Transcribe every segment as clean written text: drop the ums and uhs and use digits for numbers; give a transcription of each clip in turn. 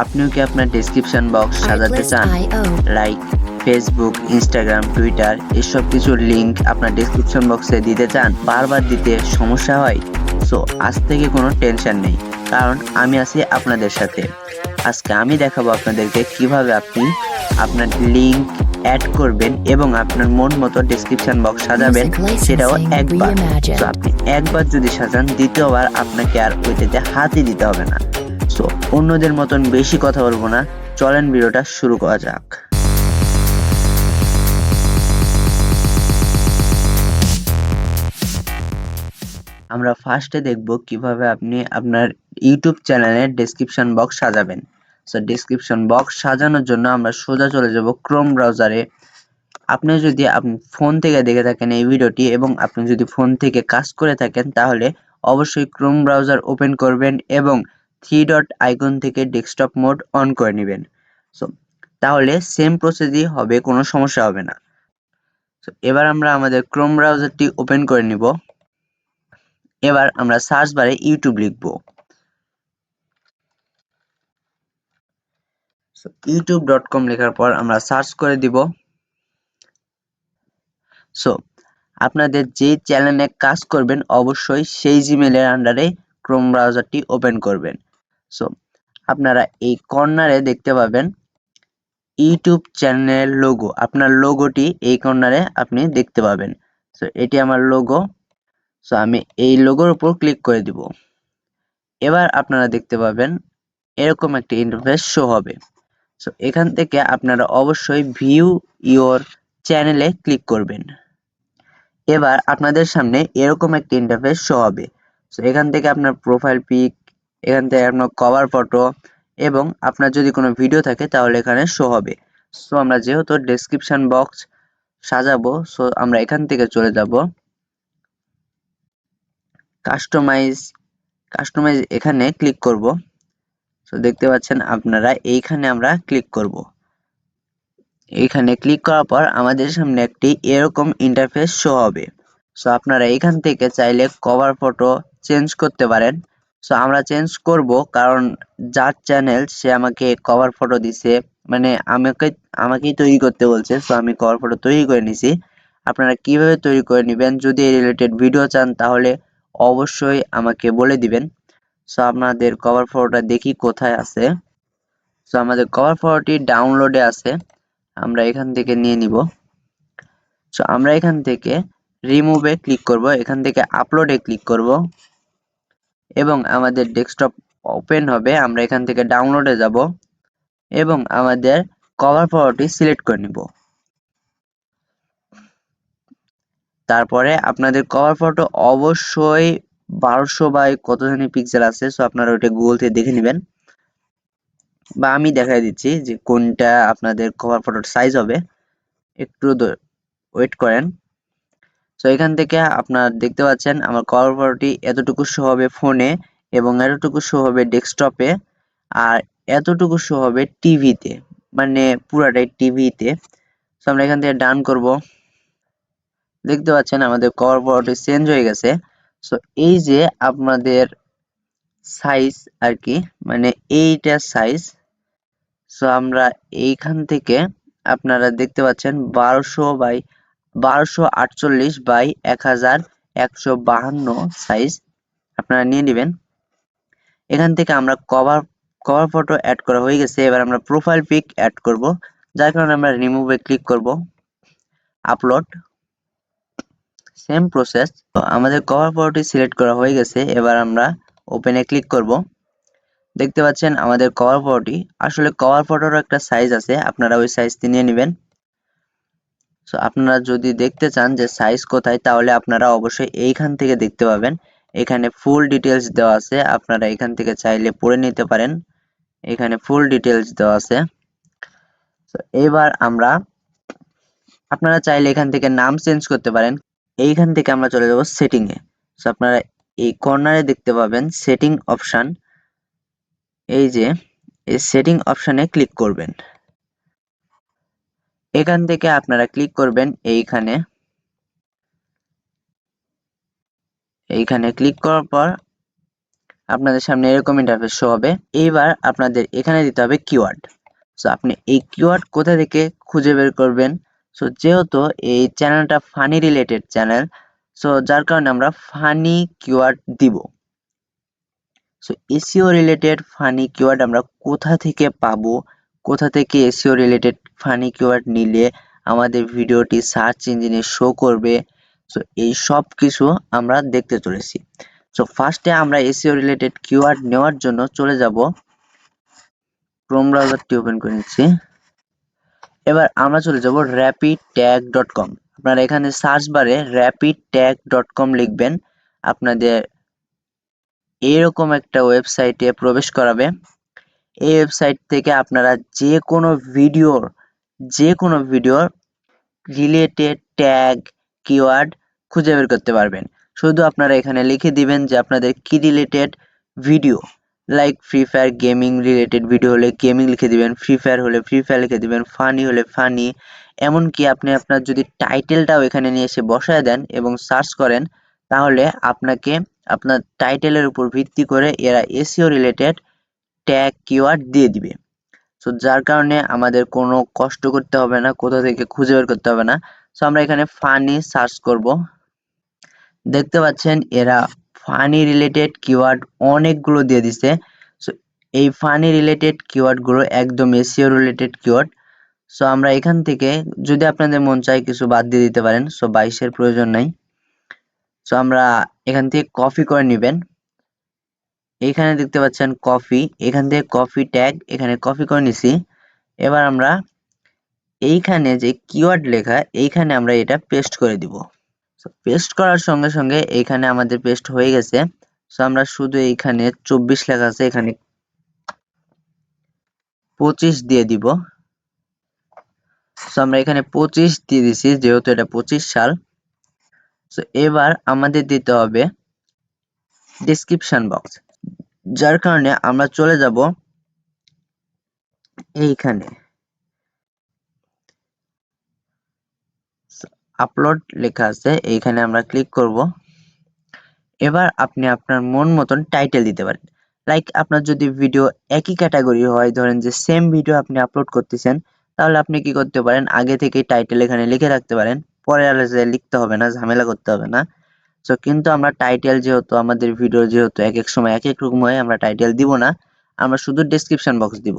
আপনিও কি আপনার ডেসক্রিপশন বক্স সাজাতে চান? লাইক ফেসবুক, ইনস্টাগ্রাম, টুইটার এসব কিছুর লিংক আপনার ডেসক্রিপশন বক্সে দিতে চান, বারবার দিতে সমস্যা হয়? সো আজ থেকে কোনো টেনশন নেই, কারণ আমি আছি আপনাদের সাথে। আজকে আমি দেখাবো আপনাদেরকে কিভাবে আপনি আপনার লিংক অ্যাড করবেন এবং আপনার মন মতো ডেসক্রিপশন বক্স সাজাবেন, সেটাও একবার। তো আপনি একবার যদি সাজান, দ্বিতীয়বার আপনাকে আর ওইটাতে হাতই দিতে হবে না। সো অন্যদের মতন বেশি কথা বলবো না, চলেন ভিডিওটা শুরু করা যাক। আমরা ফার্স্টে দেখব কিভাবে আপনি আপনার ইউটিউব চ্যানেলের ডেসক্রিপশন বক্স সাজাবেন। সো ডেসক্রিপশন বক্স সাজানোর জন্য আমরা সোজা চলে যাব ক্রোম ব্রাউজারে। আপনি যদি ফোন থেকে দেখে থাকেন এই ভিডিওটি এবং আপনি যদি ফোন থেকে কাজ করে থাকেন, তাহলে অবশ্যই ক্রোম ব্রাউজার ওপেন করবেন এবং 3 ডট আইকন থেকে ডেস্কটপ মোড অন করে নেবেন। সো তাহলে সেম প্রসেসই হবে, কোনো সমস্যা হবে না। সো এবার আমরা আমাদের ক্রোম ব্রাউজারটি ওপেন করে নিব। এবার আমরা সার্চ বারে ইউটিউব লিখব। সো youtube.com লেখার পর আমরা সার্চ করে দিব। সো আপনাদের যে চ্যানেলে কাজ করবেন অবশ্যই সেই জিমেলের আন্ডারে ক্রোম ব্রাউজারটি ওপেন করবেন। সো আপনারা এই কর্নারে দেখতে পাবেন ইউটিউব চ্যানেলের লোগো। আপনার লোগোটি এই কর্নারে আপনি দেখতে পাবেন। সো এটি আমার লোগো। সো আমি এই লোগোর উপর ক্লিক করে দিব। এবার আপনারা দেখতে পাবেন এরকম একটি ইন্টারফেস শো হবে। সো এখান থেকে আপনারা অবশ্যই ভিউ ইওর চ্যানেলে ক্লিক করবেন। এবার আপনাদের সামনে এরকম একটি ইন্টারফেস শো হবে। সো এখান থেকে আপনার প্রোফাইল পিক, এখান থেকে আপনার কভার ফটো এবং আপনার যদি কোনো ভিডিও থাকে তাহলে এখানে শো হবে। সো আমরা যেহেতু ডেসক্রিপশন বক্স সাজাবো, সো আমরা এখান থেকে চলে যাব কাস্টমাইজ এখানে ক্লিক করব। সো দেখতে পাচ্ছেন আপনারা, এইখানে আমরা ক্লিক করব। এইখানে ক্লিক করার পর আমাদের সামনে একটি এরকম ইন্টারফেস শো হবে। সো আপনারা এখান থেকে চাইলে কভার ফটো চেঞ্জ করতে পারেন। সো আমরা চেঞ্জ করব, কারণ যার চ্যানেল সে আমাকে কভার ফটো দিছে, মানে আমাকেই তৈরি করতে বলছে। সো আমি কভার ফটো তৈরি করে নিছি। আপনারা কিভাবে তৈরি করে নেবেন, যদি এই রিলেটেড ভিডিও চান তাহলে অবশ্যই আমাকে বলে দিবেন। সো আপনাদের কভার ফটোটা দেখি কোথায় আছে। সো আমাদের কভার ফটোটি ডাউনলোডে আছে, আমরা এখান থেকে নিয়ে নিব। সো আমরা এখান থেকে রিমুভে ক্লিক করব, এখান থেকে আপলোডে ক্লিক করব এবং আমাদের ডেস্কটপ ওপেন হবে। আমরা এখান থেকে ডাউনলোডে যাব এবং আমাদের কভার ফটোটি সিলেক্ট করে নিব। তারপরে আপনাদের কভার ফটো অবশ্যই 1200 বাই কত জানি পিক্সেল আছে। সো আপনারা ওটা গুগল থেকে দেখে নেবেন, বা আমি দেখাই দিচ্ছি যে কোনটা আপনাদের কভার ফটোর সাইজ হবে। একটু ওয়েট করেন। সো এখান থেকে আপনারা দেখতে পাচ্ছেন আমার কভার ফটোটি এতটুকু শো হবে ফোনে এবং এতটুকু শো হবে ডেস্কটপে আর এতটুকু শো হবে টিভিতে, মানে পুরাটাই টিভিতে। সো আমরা এখান থেকে ডান করব। দেখতে পাচ্ছেন আমাদের কভার ফটোটি চেঞ্জ হয়ে গেছে। সো এই যে আপনাদের সাইজ আর কি, মানে এইটা সাইজ। সো আমরা এইখান থেকে আপনারা দেখতে পাচ্ছেন 1248 বাই 1152 সাইজ আপনারা নিয়ে নেবেন। এখান থেকে আমরা কভার ফটো অ্যাড করা হয়ে গেছে। এবার আমরা প্রোফাইল পিক অ্যাড করব, যার কারণে আমরা রিমুভে ক্লিক করব, আপলোড, সেম প্রসেস। তো আমাদের কভার ফটোটি সিলেক্ট করা হয়ে গেছে। এবার আমরা ওপেনে ক্লিক করব। দেখতে পাচ্ছেন আমাদের কভার ফটোটি, আসলে কভার ফটোর একটা সাইজ আছে, আপনারা ওই সাইজটি নিয়ে নেবেন। সো আপনারা যদি দেখতে চান যে সাইজ কোথায়, তাহলে আপনারা অবশ্যই এইখান থেকে দেখতে পাবেন। এখানে ফুল ডিটেলস দেওয়া আছে, আপনারা এখান থেকে চাইলে পড়ে নিতে পারেন। এখানে ফুল ডিটেলস দেওয়া আছে। তো এবার আপনারা চাইলে এখান থেকে নাম চেঞ্জ করতে পারেন। এইখান থেকে আমরা চলে যাব সেটিং এ। সো আপনারা এই কর্নারে দেখতে পাবেন সেটিং অপশন। এই যে এই সেটিং অপশনে ক্লিক করবেন। এখান থেকে আপনারা ক্লিক করবেন এইখানে ক্লিক করার পর আপনাদের সামনে এরকম ইন্টারফেস শো হবে। এইবার আপনাদের এখানে দিতে হবে কিওয়ার্ড। সো আপনি এই কিওয়ার্ড কোথা থেকে খুঁজে বের করবেন? সো যেহেতু এই চ্যানেলটা ফানি রিলেটেড চ্যানেল, সো যার কারণে আমরা ফানি কিওয়ার্ড দিব। So SEO related funny keyword আমরা কোথা থেকে পাবো, কোথা থেকে এসইও রিলেটেড ফানি কিওয়ার্ড নিলে আমাদের ভিডিওটি সার্চ ইঞ্জিনে শো করবে, সো এই সব কিছু আমরা দেখতে চলেছি। সো ফার্স্টে আমরা এসইও রিলেটেড কিওয়ার্ড নেওয়ার জন্য চলে যাব, ক্রোম ব্রাউজারটি ওপেন করে নিচ্ছি। এবার আমরা চলে যাব rapidtag.com। আপনারা এখানে সার্চ বারে rapidtag.com লিখবেন, আপনাদের এরকম একটা ওয়েবসাইটে প্রবেশ করাবে। এই ওয়েবসাইট থেকে আপনারা যে কোনো ভিডিওর রিলেটেড ট্যাগ কিওয়ার্ড খুঁজে বের করতে পারবেন। শুধু আপনারা এখানে লিখে দিবেন যে আপনাদের কি related video, like free fire gaming related video হলে গেমিং লিখে দিবেন, ফ্রি ফায়ার হলে ফ্রি ফায়ার লিখে দিবেন, ফানি হলে ফানি। এমনকি আপনি আপনার যদি টাইটেলটাও এখানে নিয়ে এসে বসায় দেন এবং সার্চ করেন, তাহলে আপনাকে আপনার টাইটেলের উপর ভিত্তি করে এরা এসইও রিলেটেড ট্যাগ কিওয়ার্ড দিয়ে দিবে। সো যার কারণে আমাদের কোনো কষ্ট করতে হবে না, কোথা থেকে খুঁজে বের করতে হবে না। সো আমরা এখানে ফানি সার্চ করব। দেখতে পাচ্ছেন এরা ফানি রিলেটেড কিওয়ার্ড অনেকগুলো দিয়ে দিছে। সো এই ফানি রিলেটেড কিওয়ার্ড গুলো একদম এসইও রিলেটেড কিওয়ার্ড। সো আমরা এখান থেকে যদি আপনাদের মন চায় কিছু বাদ দিয়ে দিতে পারেন, সো 22 প্রয়োজন নাই। সো আমরা এখান থেকে কপি করে নেবেন। এইখানে দেখতে পাচ্ছেন কপি, এখান থেকে কপি ট্যাগ এখানে কপি করে নিছি। এবার আমরা এইখানে যে কিওয়ার্ড লেখা, এইখানে আমরা এটা পেস্ট করে দিব। সো পেস্ট করার সঙ্গে সঙ্গে এইখানে আমাদের পেস্ট হয়ে গেছে। সো আমরা শুধু এইখানে 24 লেখা আছে, এখানে 25 দিয়ে দিব। সো আমরা এখানে 25 দিয়ে দিছি যেহেতু এটা 25 সাল। সো এবার আমাদের দিতে হবে ডেসক্রিপশন বক্স, যার কারণে আমরা চলে যাব এইখানে আপলোড লেখা আছে, এইখানে আমরা ক্লিক করব। এবার আপনি আপনার মন মতন টাইটেল দিতে পারেন। লাইক আপনার যদি ভিডিও একই ক্যাটাগরি হয়, ধরেন যে সেম ভিডিও আপনি আপলোড করতেছেন, তাহলে আপনি কি করতে পারেন, আগে থেকে টাইটেল এখানে লিখে রাখতে পারেন, পরে আর লিখতে হবে না, ঝামেলা করতে হবে না। সো কিন্তু আমরা টাইটেল যেহেতু আমাদের ভিডিও যেহেতু এক এক সময় এক এক রকম হয়, আমরা টাইটেল দিব না, আমরা শুধু ডেসক্রিপশন বক্স দিব।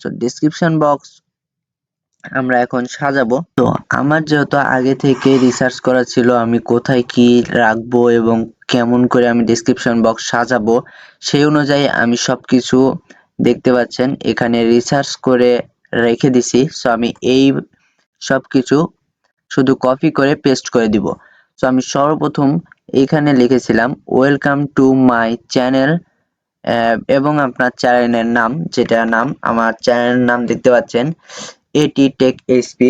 সো ডেসক্রিপশন বক্স আমরা এখন সাজাবো। তো আমার যেহেতু আগে থেকে রিসার্চ করা ছিল আমি কোথায় কি রাখবো এবং কেমন করে আমি ডেসক্রিপশন বক্স সাজাবো, সেই অনুযায়ী আমি সবকিছু দেখতে পাচ্ছেন এখানে রিসার্চ করে রেখে দিছি। সো আমি এই সবকিছু শুধু কপি করে পেস্ট করে দিব। সো আমি সর্বপ্রথম এইখানে লিখেছিলাম ওয়েলকাম টু মাই চ্যানেল, এবং আপনার চ্যানেলের নাম, যেটা নাম আমার চ্যানেলের নাম দেখতে পাচ্ছেন এটি টেক এইচপি।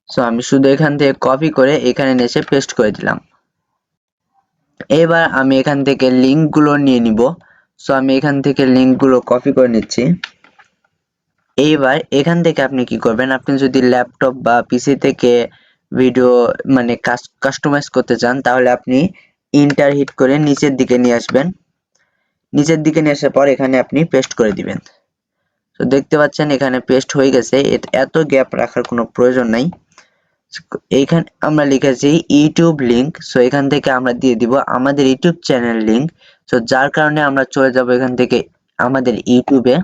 সো আমি শুধু এখান থেকে কপি করে এখানে এসে পেস্ট করে দিলাম। এবার আমি এখান থেকে লিঙ্কগুলো নিয়ে নিব। সো আমি এখান থেকে লিঙ্কগুলো কপি করে নিচ্ছি। এইবার এখান থেকে আপনি কি করবেন, আপনি যদি ল্যাপটপ বা পিসি থেকে ভিডিও মানে কাস্টমাইজ করতে চান, তাহলে আপনি ইন্টার হিট করে নিচের দিকে নিয়ে আসবেন। নিচের দিকে নিয়ে আসার পর এখানে আপনি পেস্ট করে দিবেন। তো দেখতে পাচ্ছেন এখানে পেস্ট হয়ে গেছে, এত গ্যাপ রাখার কোনো প্রয়োজন নাই। এইখানে আমরা লিখেছি ইউটিউব লিংক, সো এখান থেকে আমরা দিয়ে দিব আমাদের ইউটিউব চ্যানেল লিংক। সো যার কারণে আমরা চলে যাব এখান থেকে আমাদের ইউটিউবে।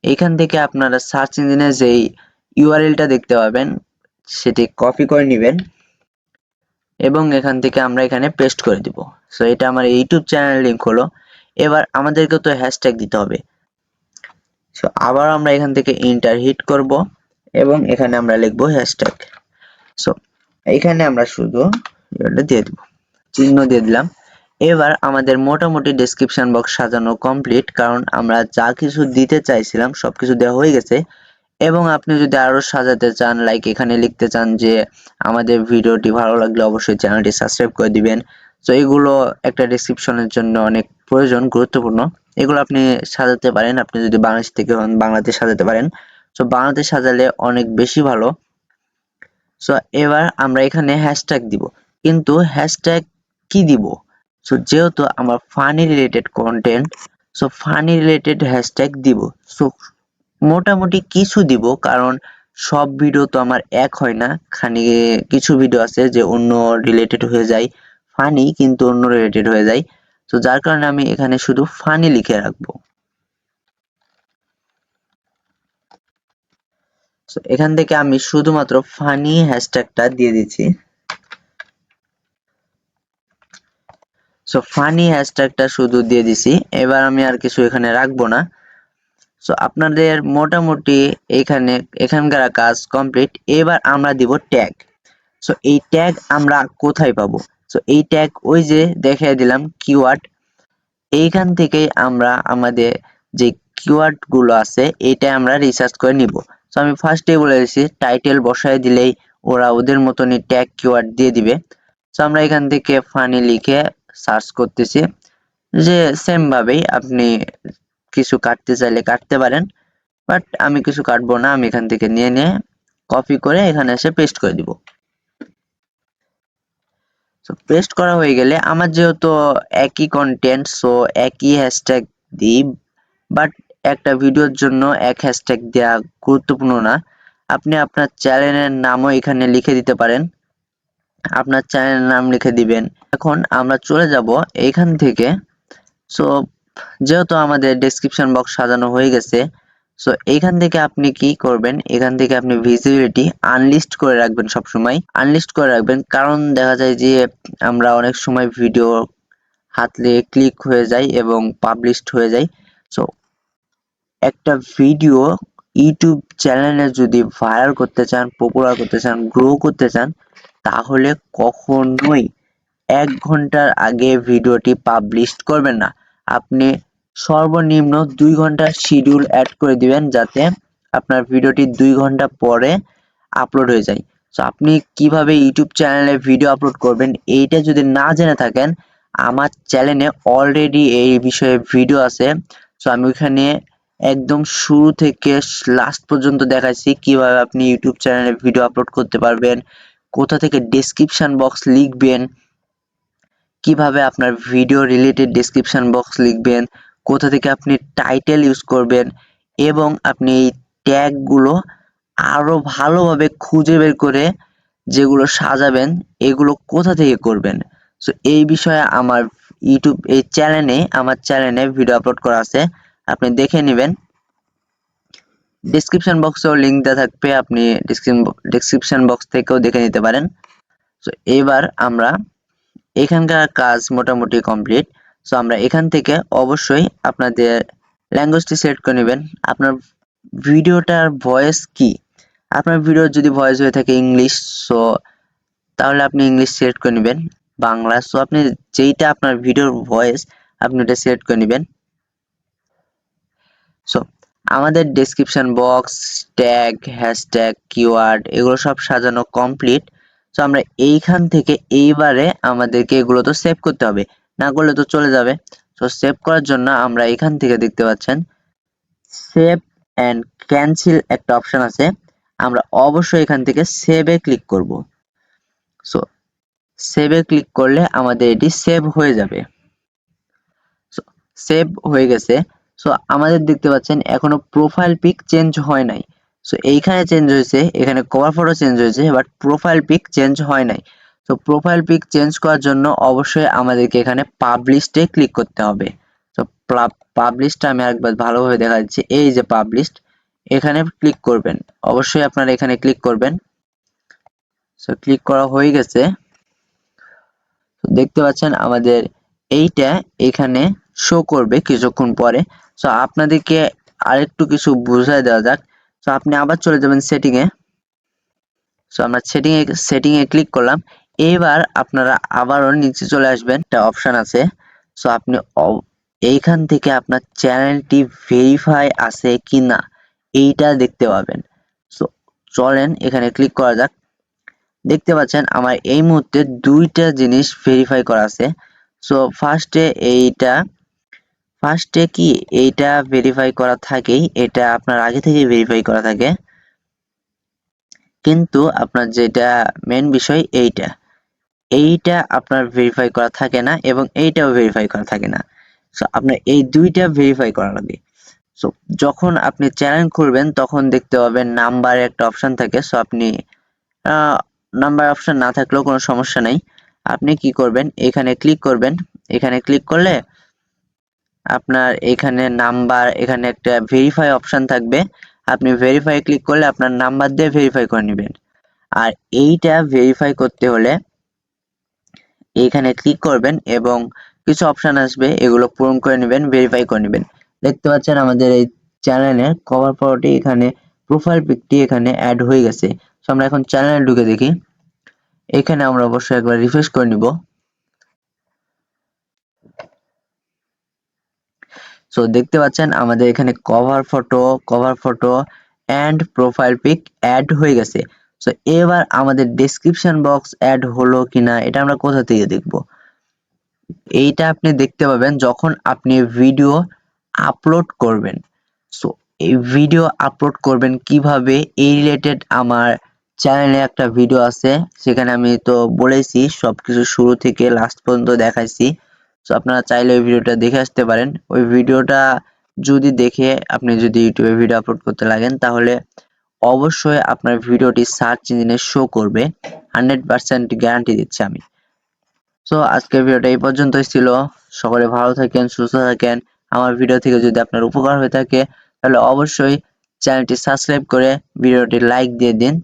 এইখান থেকে আপনারা সার্চ ইঞ্জিনে যেই ইউআরএলটা দেখতে পাবেন সেটি কপি করে নেবেন এবং এখান থেকে আমরা এখানে পেস্ট করে দিব। সো এটা আমার ইউটিউব চ্যানেল লিংক হলো। এবার আমাদেরকে তো হ্যাশট্যাগ দিতে হবে। সো আবার আমরা এখান থেকে ইন্টার হিট করব এবং এখানে আমরা লিখব হ্যাশট্যাগ। সো এখানে আমরা শুধু এটা দিয়ে দেব, চিহ্ন দিয়ে দিলাম। এবার আমাদের মোটামুটি ডেসক্রিপশন বক্স সাজানো কমপ্লিট, কারণ আমরা যা কিছু দিতে চাইছিলাম সবকিছু দেওয়া হয়ে গেছে। এবং আপনি যদি আরো সাজাতে চান, লাইক এখানে লিখতে চান যে আমাদের ভিডিওটি ভালো লাগলে অবশ্যই চ্যানেলটি সাবস্ক্রাইব করে দিবেন। তো এগুলো একটা ডেসক্রিপশনের জন্য অনেক প্রয়োজন, গুরুত্বপূর্ণ। এগুলো আপনি সাজাতে পারেন, আপনি যদি বাংলাদেশ থেকে হন বাংলাতে সাজাতে পারেন। তো বাংলাতে সাজালে অনেক বেশি ভালো। সো এবার আমরা এখানে হ্যাশট্যাগ দিব, কিন্তু হ্যাশট্যাগ কি দিব সো যেহেতু আমার funny related content, so funny related hashtag দিব। সো মোটামুটি কিছু দিব, কারণ সব ভিডিও তো আমার এক হয় না। কিছু ভিডিও আছে যে অন্য রিলেটেড হয়ে যায়, ফানি কিন্তু অন্য রিলেটেড হয়ে যায়। তো যার কারণে আমি এখানে শুধু ফানি লিখে রাখবো। সো এখান থেকে আমি শুধুমাত্র ফানি হ্যাশট্যাগটা দিয়ে দিচ্ছি। সো ফানি হ্যাশট্যাগটা শুধু দিয়ে দিছি, এবার আমি আর কিছু এখানে রাখবো না। সো আপনাদের মোটামুটি এখানকার কাজ কমপ্লিট। এবার আমরা দিব ট্যাগ। সো এই ট্যাগ আমরা কোথায় পাবো? সো এই ট্যাগ ওই যে দেখিয়ে দিলাম কিওয়ার্ড, এইখান থেকেই আমরা আমাদের যে কিওয়ার্ড গুলো আছে এটা আমরা রিসার্চ করে নিব। সো আমি ফার্স্টেই বলে দিচ্ছি, টাইটেল বসায় দিলেই ওরা ওদের মতনই ট্যাগ কিওয়ার্ড দিয়ে দিবে। সো আমরা এখান থেকে ফানি লিখে সার্চ করতেছি, যে সেম ভাবেই আপনি কিছু কাটতে চাইলে কাটতে পারেন, বাট আমি কিছু কাটবো না, আমি এখান থেকে নিয়ে নিয়ে কপি করে এখানে এসে পেস্ট করে দিব। সো পেস্ট করা হয়ে গেলে আমার যেহেতু একই কন্টেন্ট, সো একই হ্যাশট্যাগ দিই, বাট একটা ভিডিওর জন্য এক হ্যাশট্যাগ দেওয়া গুরুত্বপূর্ণ না। আপনি আপনার চ্যানেলের নামও এখানে লিখে দিতে পারেন, আপনার চ্যানেলের নাম লিখে দিবেন। এখন আমরা চলে যাব এইখান থেকে। সো যেহেতু আমাদের ডেসক্রিপশন বক্স সাজানো হয়ে গেছে, সো এইখান থেকে আপনি কি করবেন, এখান থেকে আপনি ভিজিবিলিটি আনলিস্ট করে রাখবেন, সবসময় আনলিস্ট করে রাখবেন। কারণ দেখা যায় যে আমরা অনেক সময় ভিডিও হাতলে ক্লিক হয়ে যায় এবং পাবলিশড হয়ে যায়। সো একটা ভিডিও ইউটিউব চ্যানেলে যদি ভাইরাল করতে চান, পপুলার করতে চান, গ্রো করতে চান, তাহলে কখনোই 1 ঘন্টার আগে ভিডিওটি পাবলিশ করবেন না। আপনি সর্বনিম্ন 2 ঘন্টার শিডিউল অ্যাড করে দিবেন, যাতে আপনার ভিডিওটি 2 ঘন্টা পরে আপলোড হয়ে যায়। সো আপনি কিভাবে ইউটিউব চ্যানেলে ভিডিও আপলোড করবেন এইটা যদি না জেনে থাকেন, আমার চ্যানেলে অলরেডি এই বিষয়ে ভিডিও আছে। সো আমি ওখানে একদম শুরু থেকে লাস্ট পর্যন্ত দেখাইছি কিভাবে আপনি ইউটিউব চ্যানেলে ভিডিও আপলোড করতে পারবেন, কোথা থেকে ডেসক্রিপশন বক্স লিখবেন, কিভাবে আপনার ভিডিও রিলেটেড ডেসক্রিপশন বক্স লিখবেন, কোথা থেকে আপনি টাইটেল ইউজ করবেন, এবং আপনি এই ট্যাগ গুলো আরো ভালোভাবে খুঁজে বের করে যেগুলো সাজাবেন, এগুলো কোথা থেকে করবেন। সো এই বিষয়ে আমার আমার চ্যানেলে ভিডিও আপলোড করা আছে, আপনি দেখে নেবেন। ডেসক্রিপশন বক্সেও লিংক দেওয়া থাকবে, আপনি ডেসক্রিপশন বক্স থেকেও দেখে নিতে পারেন। সো এবার আমরা এখানকার কাজ মোটামুটি কমপ্লিট। সো আমরা এখান থেকে অবশ্যই আপনাদের ল্যাঙ্গুয়েজটি সিলেক্ট করে নেবেন। আপনার ভিডিওটার ভয়েস কি? আপনার ভিডিও যদি ভয়েস হয়ে থাকে ইংলিশ, সো তাহলে আপনি ইংলিশ সিলেক্ট করে নেবেন। বাংলা, সো আপনি যেইটা আপনার ভিডিওর ভয়েস আপনি ওটা সিলেক্ট করে নেবেন। সো আমাদের description box, tag, hashtag, keyword এগুলো সব সাজানো কমপ্লিট। সো আমরা এইখান থেকে এইবারে আমাদেরকে এগুলো তো সেভ করতে হবে, না করলে তো চলে যাবে। সো সেভ করার জন্য আমরা এখান থেকে দেখতে পাচ্ছেন সেভ এন্ড ক্যান্সেল একটা অপশন আছে, আমরা অবশ্যই এখান থেকে সেভে ক্লিক করব। সো সেভে ক্লিক করলে আমাদের এটি সেভ হয়ে যাবে। সেভ হয়ে গেছে। সো আমাদের দেখতে পাচ্ছেন এখনো প্রোফাইল পিক চেঞ্জ হয় নাই। সো এইখানে চেঞ্জ হয়েছে, এখানে কভার ফটো চেঞ্জ হয়েছে, বাট প্রোফাইল পিক চেঞ্জ হয় নাই। তো প্রোফাইল পিক চেঞ্জ করার জন্য অবশ্যই আমাদেরকে এখানে পাবলিশডে ক্লিক করতে হবে। তো পাবলিশটা আমি আরেকবার ভালোভাবে দেখা যাচ্ছে, এই যে পাবলিশড, এখানে ক্লিক করবেন, অবশ্যই আপনারা এখানে ক্লিক করবেন। সো ক্লিক করা হয়ে গেছে। দেখতে পাচ্ছেন আমাদের এইটা এখানে শো করবে কিছুক্ষণ পরে। সো আপনাদেরকে আরেকটু কিছু বুঝাই দেওয়া যাক। সো আপনি আবার চলে যাবেন সেটিং এ। সো আমরা সেটিং এ ক্লিক করলাম। এবার আপনারা আবারও নিচে চলে আসবেন, একটা অপশন আছে। সো আপনি এইখান থেকে আপনার চ্যানেলটি ভেরিফাই আছে কিনা এইটা দেখতে পাবেন। সো চলেন এখানে ক্লিক করা যাক। দেখতে পাচ্ছেন আমার এই মুহূর্তে দুইটা জিনিস ভেরিফাই করা আছে। সো ফার্স্টে কি এইটা ভেরিফাই করা থাকেই, এটা আপনার আগে থেকে ভেরিফাই করা থাকে, কিন্তু আপনার যেটা মেন বিষয় এইটা, এইটা আপনার ভেরিফাই করা থাকে না এবং এইটাও ভেরিফাই করা থাকে না। সো আপনার এই দুইটা ভেরিফাই করা লাগে। সো যখন আপনি চ্যানেল খুলবেন তখন দেখতে পাবেন নাম্বারে একটা অপশন থাকে। সো আপনি নাম্বার অপশন না থাকলেও কোনো সমস্যা নেই। আপনি কি করবেন, এখানে ক্লিক করবেন। এখানে ক্লিক করলে আপনার এখানে নাম্বার, এখানে একটা ভেরিফাই অপশন থাকবে। আপনি ভেরিফাই ক্লিক করলে আপনার নাম্বার দিয়ে ভেরিফাই করে নেবেন। আর এইটা ভেরিফাই করতে হলে এইখানে ক্লিক করবেন এবং কিছু অপশন আসবে, এগুলো পূরণ করে নেবেন, ভেরিফাই করে নেবেন। দেখতে পাচ্ছেন আমাদের এই চ্যানেলের কভার ফটোটি এখানে, প্রোফাইল পিকটি এখানে অ্যাড হয়ে গেছে। সো আমরা এখন চ্যানেলে ঢুকে দেখি। এখানে আমরা অবশ্যই একবার রিফ্রেশ করে নিব। সো দেখতে পাচ্ছেন আমাদের এখানে cover photo and profile pic add হয়ে গেছে। সো এবার আমাদের ডেসক্রিপশন বক্স অ্যাড হলো কিনা এটা আমরা কোথা থেকে দেখব? এইটা আপনি দেখতে পাবেন যখন আপনি ভিডিও আপলোড করবেন। সো এই ভিডিও আপলোড করবেন কিভাবে, এই রিলেটেড আমার চ্যানেলে একটা ভিডিও আছে, সেখানে আমি তো বলেছি সবকিছু শুরু থেকে লাস্ট পর্যন্ত দেখাইছি। সো আপনারা চাইলে ওই ভিডিওটা দেখে আসতে পারেন। ওই ভিডিওটা যদি দেখে আপনি যদি ইউটিউবে ভিডিও আপলোড করতে লাগেন তাহলে অবশ্যই আপনার ভিডিওটি সার্চ ইঞ্জিনে শো করবে, 100% গ্যারান্টি দিচ্ছি আমি। সো আজকের ভিডিওটা এই পর্যন্তই ছিল। সকলে ভালো থাকেন, সুস্থ থাকেন। আমার ভিডিও থেকে যদি আপনার উপকার হয়ে থাকে তাহলে অবশ্যই চ্যানেলটি সাবস্ক্রাইব করে ভিডিওটি লাইক দিয়ে দিন।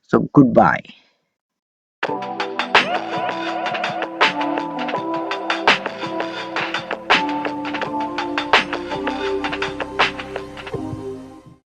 So good bye.